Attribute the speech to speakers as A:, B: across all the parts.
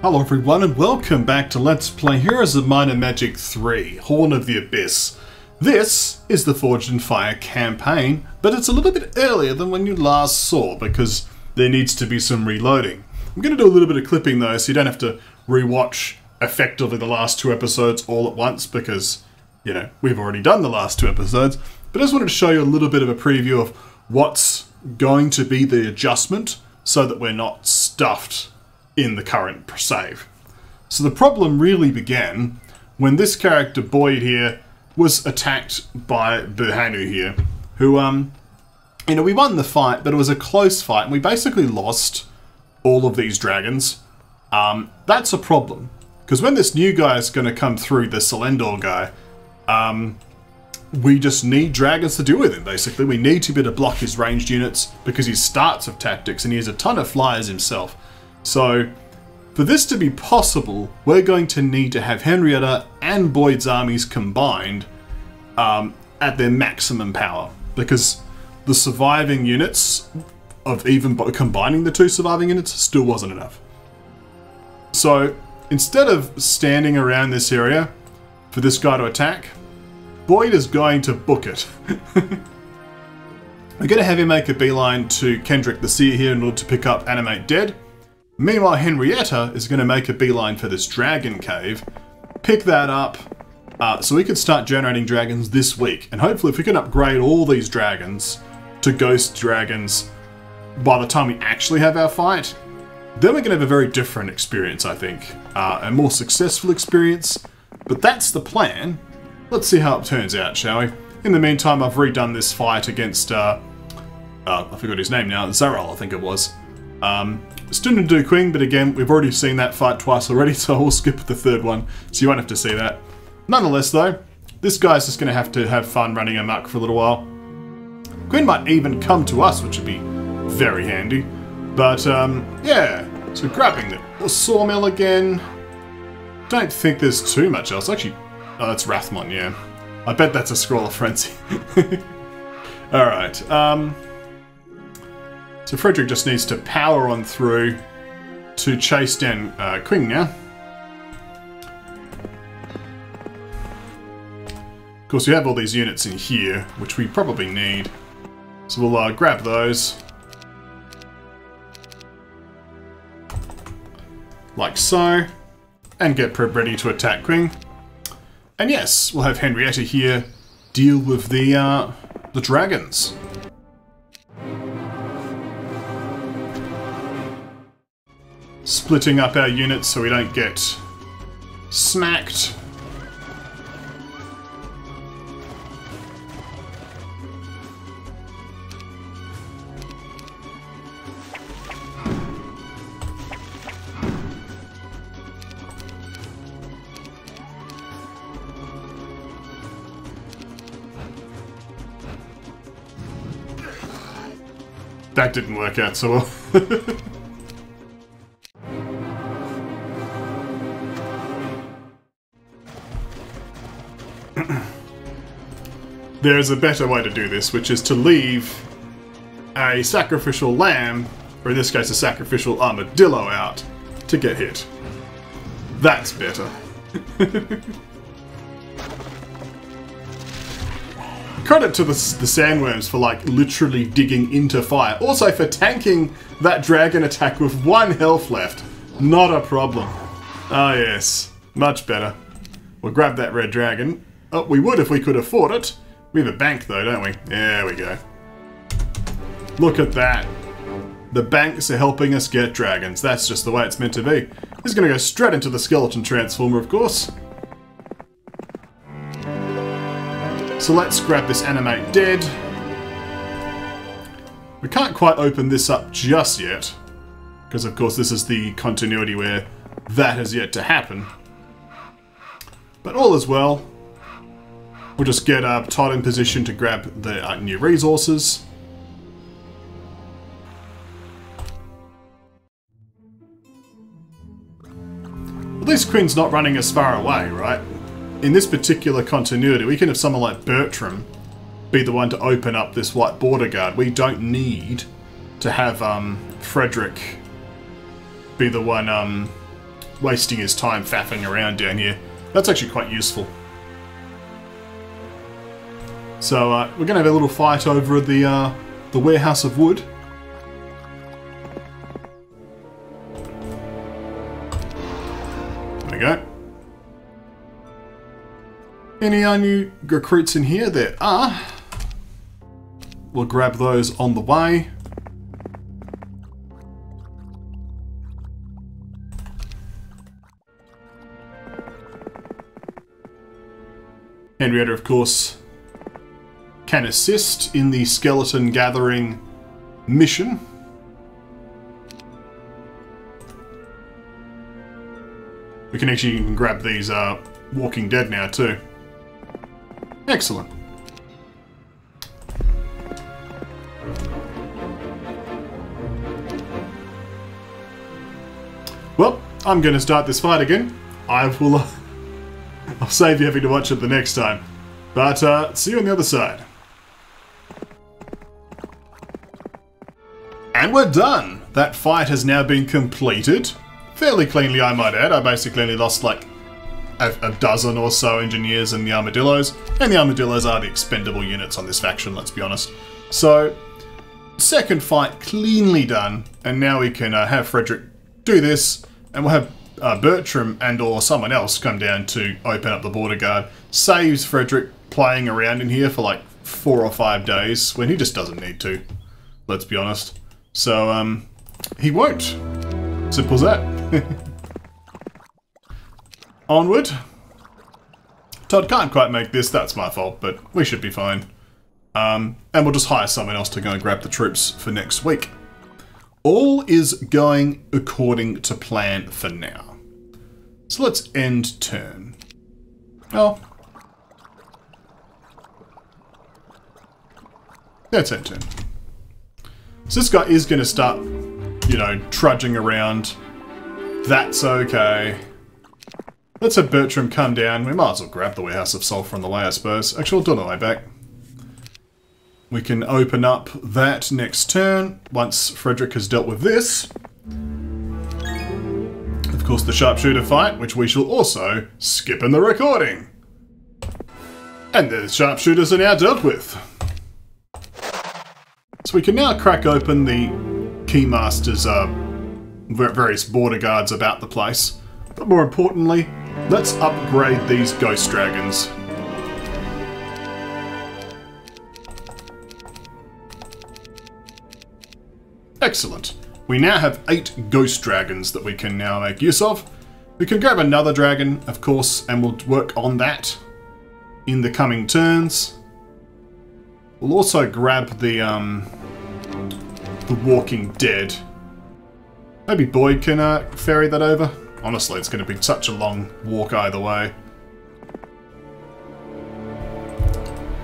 A: Hello everyone and welcome back to Let's Play Heroes of Might and Magic 3, Horn of the Abyss. This is the Forged in Fire campaign, but it's a little bit earlier than when you last saw because there needs to be some reloading. I'm going to do a little bit of clipping though, so you don't have to rewatch effectively the last two episodes all at once because, you know, we've already done the last two episodes. But I just wanted to show you a little bit of a preview of what's going to be the adjustment so that we're not stuffed in the current save. So the problem really began when this character Boyd here was attacked by Burton here, who, you know, we won the fight, but it was a close fight, and we basically lost all of these dragons. That's a problem, because when this new guy is going to come through, the Solendore guy, we just need dragons to deal with him, basically. We need to be able to block his ranged units, because he starts with tactics, and he has a ton of flyers himself. So, for this to be possible, we're going to need to have Henrietta and Boyd's armies combined at their maximum power, because the surviving units of even combining the two surviving units still wasn't enough. So, instead of standing around this area for this guy to attack, Boyd is going to book it. We're going to have him make a beeline to Kendrick the Seer here in order to pick up Animate Dead. Meanwhile, Henrietta is going to make a beeline for this dragon cave, pick that up, so we can start generating dragons this week. And hopefully if we can upgrade all these dragons to ghost dragons by the time we actually have our fight, then we're going to have a very different experience, I think. A more successful experience, but that's the plan. Let's see how it turns out, shall we? In the meantime, I've redone this fight against, I forgot his name now, Zaral, I think it was. Still didn't do Queen, but again, we've already seen that fight twice already, so we'll skip the third one, so you won't have to see that. Nonetheless though, this guy's just going to have fun running amok for a little while. Queen might even come to us, which would be very handy. But, yeah, so grabbing the sawmill again. Don't think there's too much else. Actually, oh, that's Rathmon, yeah. I bet that's a Scroll of Frenzy. Alright, so Frederick just needs to power on through to chase down Queen now. Of course, we have all these units in here, which we probably need. So we'll grab those. Like so. And get ready to attack Queen. And yes, we'll have Henrietta here deal with the dragons. Splitting up our units so we don't get smacked. That didn't work out so well. There's a better way to do this, which is to leave a sacrificial lamb, or in this case a sacrificial armadillo, out to get hit. That's better. Credit to the sandworms for, like, literally digging into fire. Also for tanking that dragon attack with 1 health left. Not a problem. Ah, yes. Much better. We'll grab that red dragon. Oh, we would if we could afford it. We have a bank though, don't we? There we go. Look at that. The banks are helping us get dragons. That's just the way it's meant to be. This is going to go straight into the skeleton transformer, of course. So let's grab this Animate Dead. We can't quite open this up just yet, because of course this is the continuity where that has yet to happen. But all is well. We'll just get Todd in position to grab the new resources. At least Queen's not running as far away, right? In this particular continuity, we can have someone like Burton be the one to open up this white border guard. We don't need to have Frederick be the one wasting his time faffing around down here. That's actually quite useful. So we're going to have a little fight over the warehouse of wood. There we go. Any new recruits in here? There are. We'll grab those on the way. Henrietta, of course, can assist in the skeleton gathering mission. We can actually even grab these Walking Dead now too. Excellent. Well, I'm going to start this fight again. I will... I'll save you having to watch it the next time. But see you on the other side. And we're done! That fight has now been completed. Fairly cleanly, I might add. I basically only lost like a dozen or so engineers and the armadillos. And the armadillos are the expendable units on this faction, let's be honest. So, second fight cleanly done. And now we can have Frederick do this. And we'll have Bertram and or someone else come down to open up the border guard. Saves Frederick playing around in here for like 4 or 5 days when he just doesn't need to. Let's be honest. So, he won't. Simple as that. Onward. Todd can't quite make this, that's my fault, but we should be fine. And we'll just hire someone else to go and grab the troops for next week. All is going according to plan for now. So let's end turn. Oh. That's end turn. So this guy is going to start, you know, trudging around. That's okay. Let's have Bertram come down. We might as well grab the Warehouse of Sulphur on the way, I suppose. Actually, we'll do it on the way back. We can open up that next turn once Frederick has dealt with this. Of course, the sharpshooter fight, which we shall also skip in the recording. And the sharpshooters are now dealt with. So we can now crack open the Keymasters' various border guards about the place. But more importantly, let's upgrade these ghost dragons. Excellent. We now have 8 ghost dragons that we can now make use of. We can grab another dragon, of course, and we'll work on that in the coming turns. We'll also grab the Walking Dead. Maybe Boyd can ferry that over. Honestly, it's going to be such a long walk either way.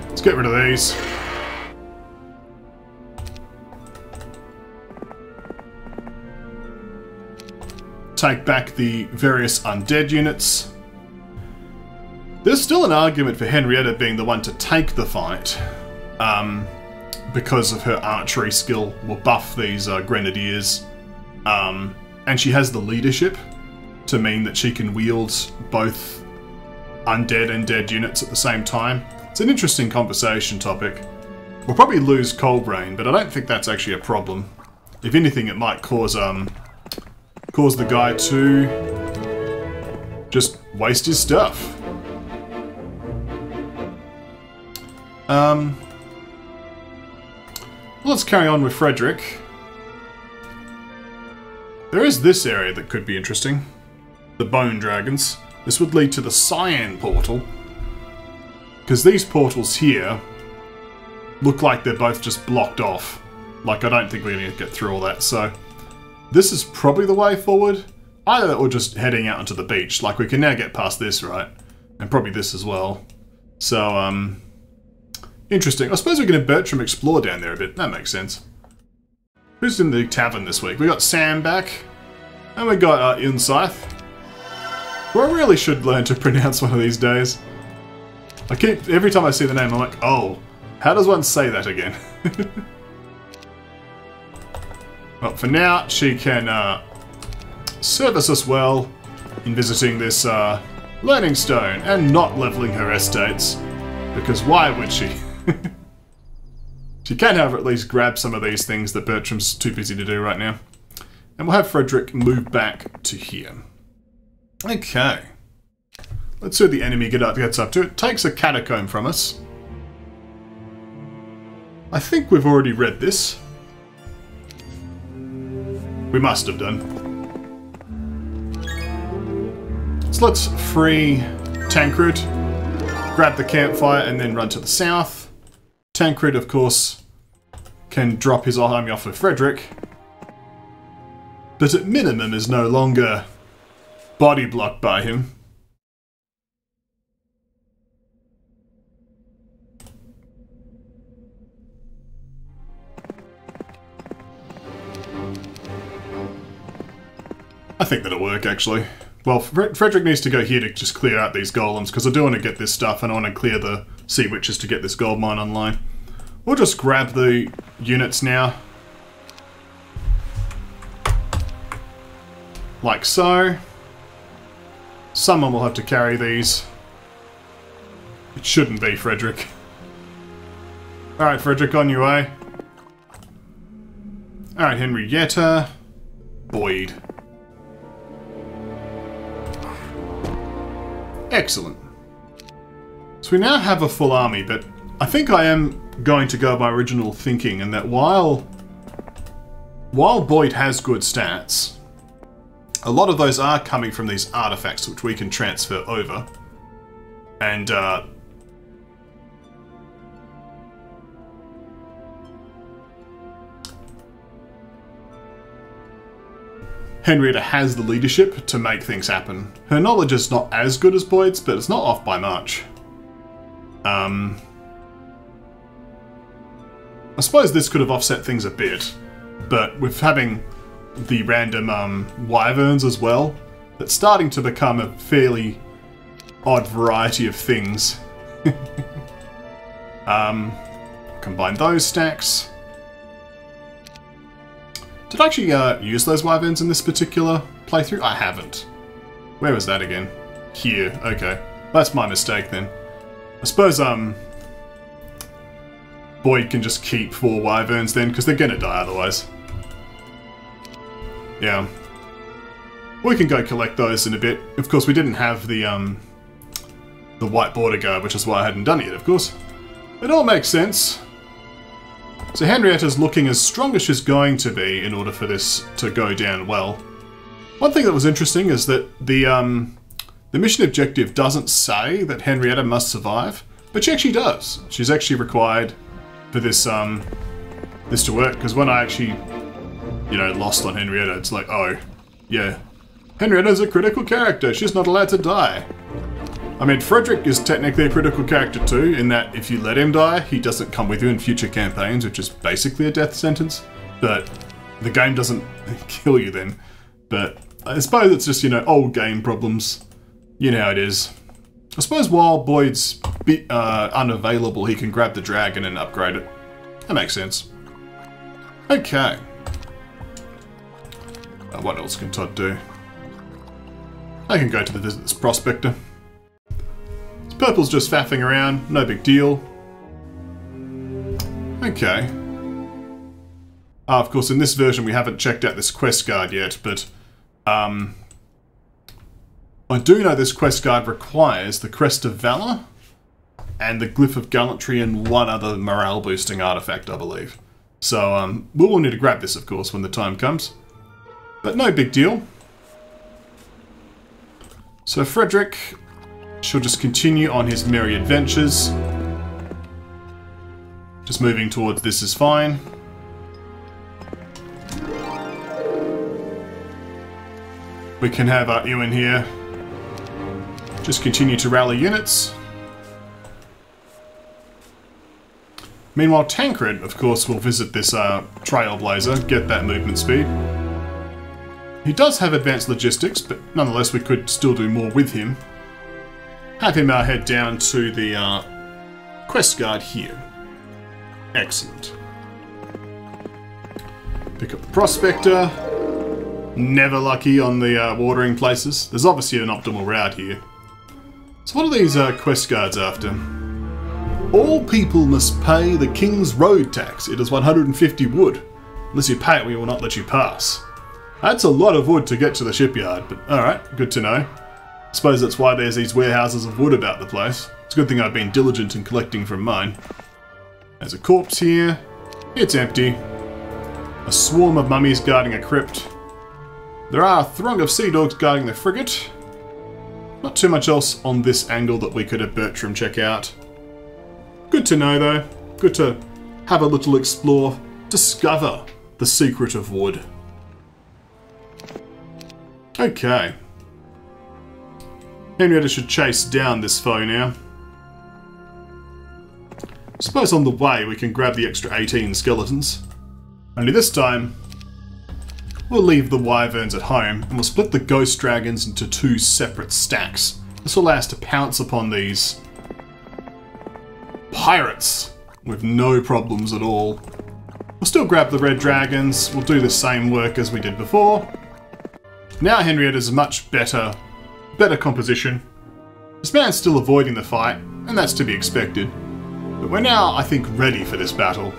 A: Let's get rid of these. Take back the various undead units. There's still an argument for Henrietta being the one to take the fight. Because of her archery skill, will buff these grenadiers. And she has the leadership to mean that she can wield both undead and dead units at the same time. It's an interesting conversation topic. We'll probably lose Coldbrain, but I don't think that's actually a problem. If anything, it might cause the guy to just waste his stuff. Let's carry on with Frederick. There is this area that could be interesting. The Bone Dragons. This would lead to the Cyan Portal. Because these portals here look like they're both just blocked off. Like, I don't think we're going to get through all that, so... This is probably the way forward. Either that or just heading out onto the beach. Like, we can now get past this, right? And probably this as well. So, interesting. I suppose we can have Bertram explore down there a bit. That makes sense. Who's in the tavern this week? We got Sam back. And we got Insyth. Who I really should learn to pronounce one of these days. Every time I see the name, I'm like, oh, how does one say that again? Well, for now, she can service us well. in visiting this learning stone and not leveling her estates. Because why would she? She can, however, at least grab some of these things that Bertram's too busy to do right now. And we'll have Frederick move back to here. Okay. Let's see what the enemy gets up to. It takes a catacomb from us. I think we've already read this. We must have done. So let's free Tancred, grab the campfire, and then run to the south. Tancred, of course, can drop his army off with Frederick, but at minimum is no longer body blocked by him. I think that'll work, actually. Well, Frederick needs to go here to just clear out these golems, because I do want to get this stuff, and I want to clear the sea witches to get this gold mine online. We'll just grab the units now. Like so. Someone will have to carry these. It shouldn't be Frederick. Alright, Frederick, on your way. Alright, Henrietta. Boyd. Excellent. So we now have a full army, but I think I am going to go by original thinking, and that while Boyd has good stats, a lot of those are coming from these artifacts which we can transfer over. And Henrietta has the leadership to make things happen. Her knowledge is not as good as Boyd's, but it's not off by much. I suppose this could have offset things a bit, but with having the random wyverns as well, that's starting to become a fairly odd variety of things. Combine those stacks. Did I actually use those wyverns in this particular playthrough? I haven't. Where was that again? Here, okay. That's my mistake then. I suppose Boyd can just keep 4 wyverns then, because they're gonna die otherwise. Yeah. We can go collect those in a bit. Of course, we didn't have the white border guard, which is why I hadn't done it yet, of course. It all makes sense. So Henrietta's looking as strong as she's going to be in order for this to go down well. One thing that was interesting is that the mission objective doesn't say that Henrietta must survive, but she actually does. She's actually required for this this to work, because when I actually, you know, lost on Henrietta, it's like, oh, yeah, Henrietta's a critical character, she's not allowed to die. I mean, Frederick is technically a critical character too, in that if you let him die, he doesn't come with you in future campaigns, which is basically a death sentence, but the game doesn't kill you then. But I suppose it's just, you know, old game problems. You know how it is. I suppose while Boyd's unavailable, he can grab the dragon and upgrade it. That makes sense. Okay. What else can Todd do? I can go to the visit this prospector. Purple's just faffing around, no big deal. Okay. Of course, in this version we haven't checked out this quest card yet, but I do know this quest card requires the Crest of Valor and the Glyph of Gallantry and one other morale boosting artifact, I believe. So we will need to grab this, of course, when the time comes. But no big deal. So Frederick, she'll just continue on his merry adventures. Just moving towards this is fine. We can have our Ewan here. Just continue to rally units. Meanwhile, Tancred, of course, will visit this Trailblazer, get that movement speed. He does have advanced logistics, but nonetheless we could still do more with him. Have him head down to the quest guard here. Excellent. Pick up the prospector. Never lucky on the watering places. There's obviously an optimal route here. So what are these quest guards after? All people must pay the King's Road Tax. It is 150 wood. Unless you pay it, we will not let you pass. That's a lot of wood to get to the shipyard, but alright, good to know. I suppose that's why there's these warehouses of wood about the place. It's a good thing I've been diligent in collecting from mine. There's a corpse here. It's empty. A swarm of mummies guarding a crypt. There are a throng of sea dogs guarding the frigate. Not too much else on this angle that we could have Bertram check out. Good to know though. Good to have a little explore. Discover the secret of wood. Okay. Henrietta should chase down this foe now. I suppose on the way we can grab the extra 18 skeletons. Only this time, we'll leave the wyverns at home and we'll split the ghost dragons into 2 separate stacks. This will allow us to pounce upon these pirates with no problems at all. We'll still grab the red dragons, we'll do the same work as we did before. Now Henrietta's a much better composition. This man's still avoiding the fight, and that's to be expected. But we're now, I think, ready for this battle.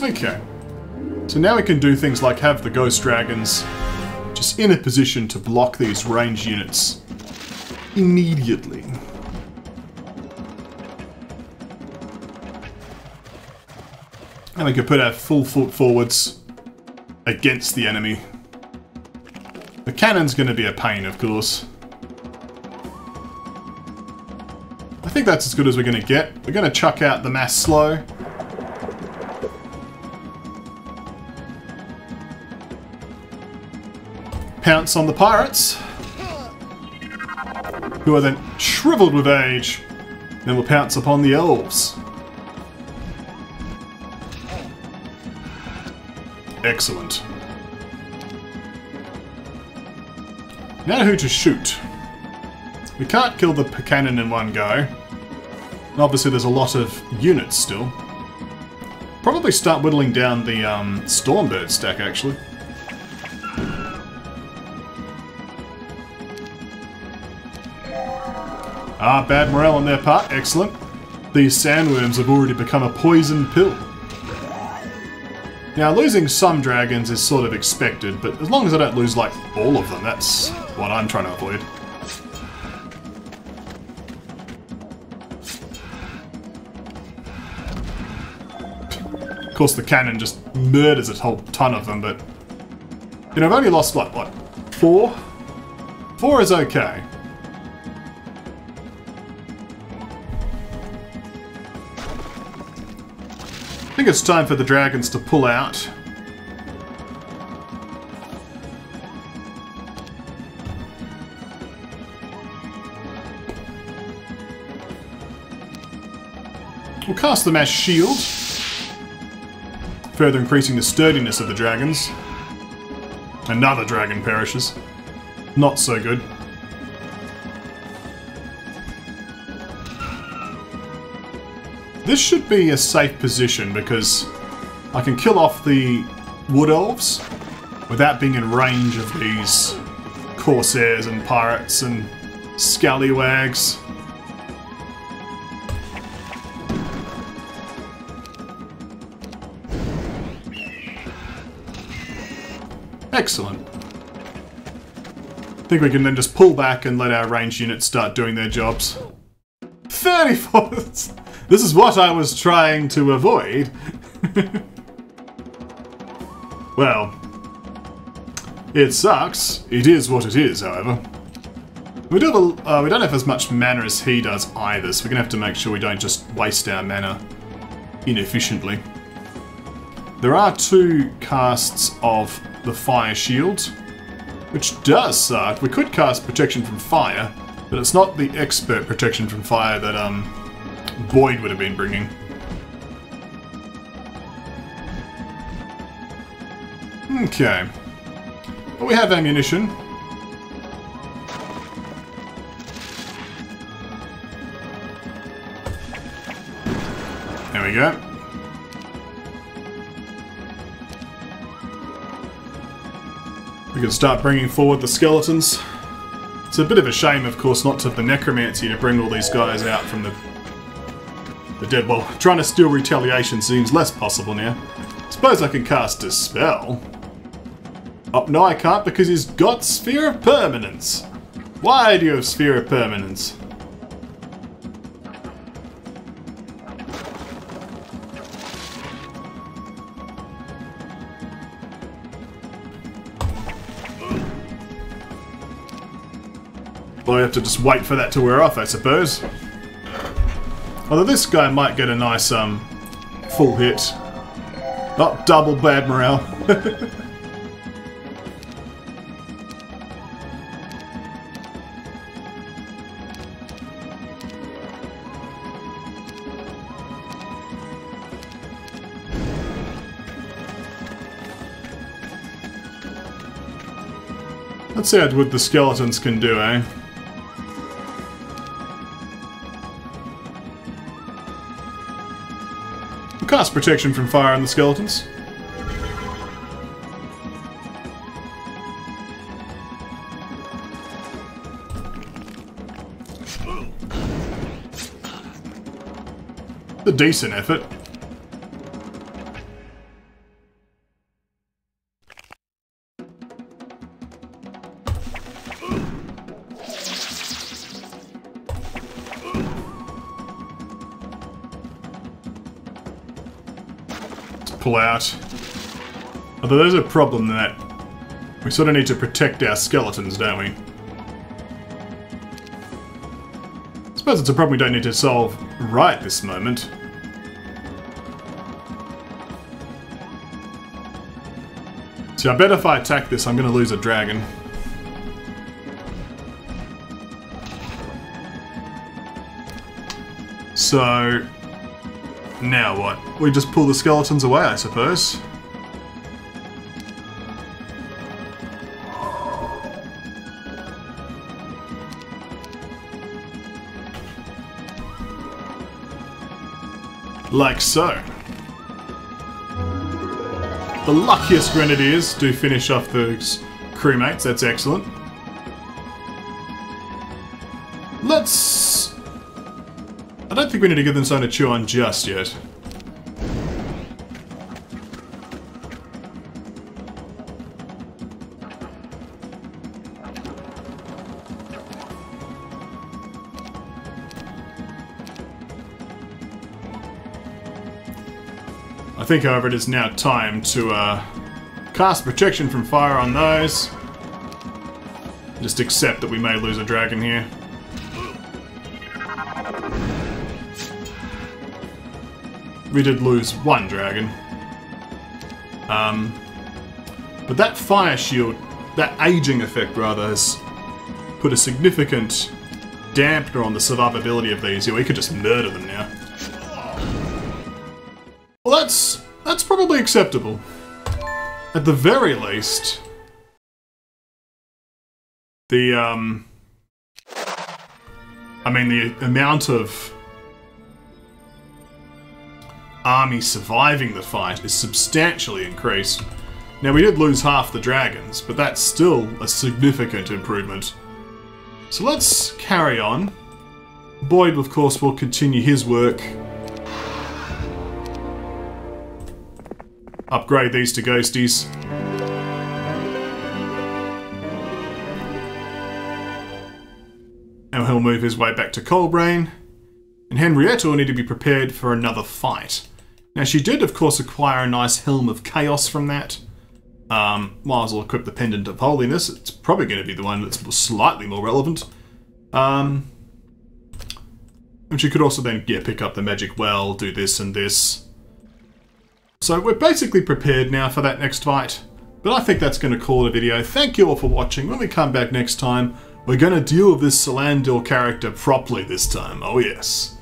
A: Okay. So now we can do things like have the ghost dragons just in a position to block these range units immediately. And we can put our full foot forwards against the enemy. The cannon's going to be a pain, of course. I think that's as good as we're going to get. We're going to chuck out the mass slow. Pounce on the pirates, who are then shriveled with age. Then we'll pounce upon the elves. Excellent. Now who to shoot? We can't kill the cannon in one go. And obviously there's a lot of units still. Probably start whittling down the Stormbird stack actually. Ah, bad morale on their part. Excellent. These sandworms have already become a poison pill. Now, losing some dragons is sort of expected, but as long as I don't lose, like, all of them, that's what I'm trying to avoid. Of course, the cannon just murders a whole ton of them, but... You know, I've only lost, like, what, 4? 4 is okay. I think it's time for the dragons to pull out. We'll cast the mass shield, further increasing the sturdiness of the dragons. Another dragon perishes. Not so good. This should be a safe position because I can kill off the wood elves without being in range of these corsairs and pirates and scallywags. Excellent. I think we can then just pull back and let our ranged units start doing their jobs. 34! This is what I was trying to avoid. Well, it sucks. It is what it is, however. We don't have as much mana as he does either, so we're going to have to make sure we don't just waste our mana inefficiently. There are 2 casts of the fire shield, which does suck. We could cast protection from fire, but it's not the expert protection from fire that Boyd would have been bringing. Okay. But we have ammunition. There we go. We can start bringing forward the skeletons. It's a bit of a shame, of course, not to have the necromancy to bring all these guys out from the dead. Well, trying to steal retaliation seems less possible now. Suppose I can cast a spell. Oh, no I can't because he's got Sphere of Permanence. Why do you have Sphere of Permanence? Well, I have to just wait for that to wear off, I suppose. Although this guy might get a nice, full hit. Not double bad morale. Let's see what the skeletons can do, eh? We'll cast protection from fire on the skeletons. A decent effort. Pull out. Although there's a problem that we sort of need to protect our skeletons, don't we? I suppose it's a problem we don't need to solve right this moment. See, I bet if I attack this, I'm going to lose a dragon. So now what? We just pull the skeletons away, I suppose. Like so. The luckiest grenadiers do finish off the crewmates, that's excellent. Let's... I don't think we need to give them something to chew on just yet. I think, however, it is now time to cast protection from fire on those. Just accept that we may lose a dragon here. We did lose one dragon. But that fire shield, that aging effect rather, has put a significant dampener on the survivability of these. Yeah, we could just murder them now. Well, that's probably acceptable. At the very least, the amount of army surviving the fight is substantially increased. Now, we did lose half the dragons, but that's still a significant improvement. So let's carry on. Boyd, of course, will continue his work. Upgrade these to ghosties. And he'll move his way back to Colbrain. And Henrietta will need to be prepared for another fight. Now, she did, of course, acquire a nice Helm of Chaos from that. Might as well equip the Pendant of Holiness. It's probably going to be the one that's slightly more relevant. And she could also then, yeah, pick up the Magic Well, do this and this. So we're basically prepared now for that next fight. But I think that's going to call it a video. Thank you all for watching. When we come back next time, we're going to deal with this Solendore character properly this time. Oh yes.